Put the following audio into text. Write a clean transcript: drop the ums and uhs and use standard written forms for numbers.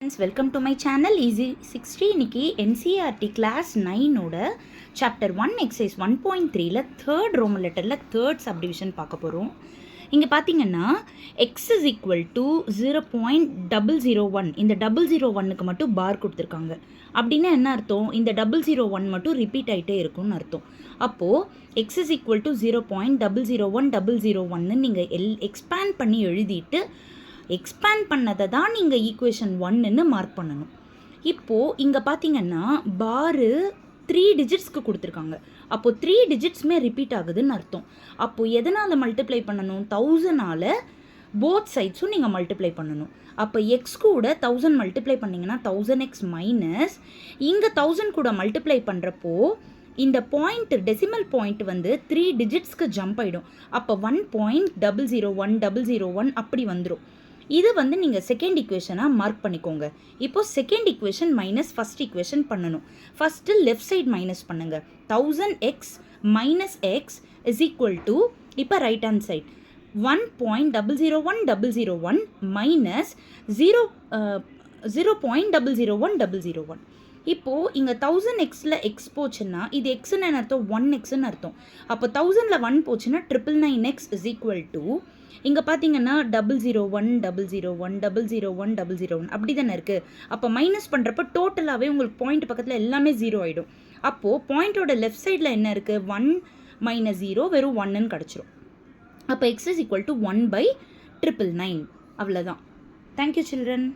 Friends, welcome to my channel Easy 60. இன்னைக்கு NCERT class 9 ஓட chapter 1 exercise 1.3ல third Roman letterல third subdivision பார்க்க போகிறோம். இங்கே பார்த்தீங்கன்னா x is equal to 0.001 இந்த 001க்கு மட்டும் பார் கொடுத்துருக்காங்க. அப்படின்னா என்ன அர்த்தம்? இந்த 001 மட்டும் ரிப்பீட் ஆகிட்டே இருக்கும்னு அர்த்தம். அப்போது x is equal to 0.001 நீங்கள் எக்ஸ்பேண்ட் பண்ணி எழுதிட்டு எக்ஸ்பேண்ட் பண்ணதை தான் நீங்கள் ஈக்குவேஷன் 1ன்னு மார்க் பண்ணணும். இப்போது இங்கே பார்த்தீங்கன்னா பாரு 3 டிஜிட்ஸ்க்கு கொடுத்துருக்காங்க. அப்போது 3 டிஜிட்ஸுமே ரிப்பீட் ஆகுதுன்னு அர்த்தம். அப்போது எதனால் மல்டிப்ளை பண்ணணும்? 1000ஆல் போத் சைட்ஸும் நீங்கள் மல்டிப்ளை பண்ணணும். அப்போ எக்ஸ் கூட 1000 மல்டிப்ளை பண்ணிங்கன்னா 1000x மைனஸ் இங்கே 1000 கூட மல்டிப்ளை பண்ணுறப்போ இந்த பாயிண்ட் டெசிமல் பாயிண்ட் வந்து 3 டிஜிட்ஸ்க்கு ஜம்ப் ஆகிடும். அப்போ 1.001 அப்படி வந்துடும். இது வந்து நீங்கள் செகண்ட் ஈக்குவேஷனாக மார்க் பண்ணிக்கோங்க. இப்போது second equation minus first equation பண்ணணும். ஃபஸ்ட்டு லெஃப்ட் சைட் மைனஸ் பண்ணுங்கள். 1000x minus X is equal to இப்போ ரைட் ஹேண்ட் சைட் 1.001 மைனஸ் 0.001. இப்போது இங்கே 1000xல எக்ஸ் போச்சுன்னா இது எக்ஸ்ன்னு அர்த்தம் 1xன்னு அர்த்தம். அப்போ 1000ல் 1 போச்சுன்னா 999x இஸ் ஈக்குவல் டு இங்கே பார்த்தீங்கன்னா 001 அப்படி தானே இருக்குது. அப்போ மைனஸ் பண்ணுறப்ப டோட்டலாகவே உங்களுக்கு பாயிண்ட் பக்கத்தில் எல்லாமே 0 ஆகிடும். அப்போது பாயிண்டோட லெஃப்ட் சைடில் என்ன இருக்குது? 1 மைனஸ் 0 வெறும் 1ன்னு கிடச்சிரும். அப்போ x இஸ் ஈக்குவல் டு 1/999. அவ்வளோதான். Thank you children.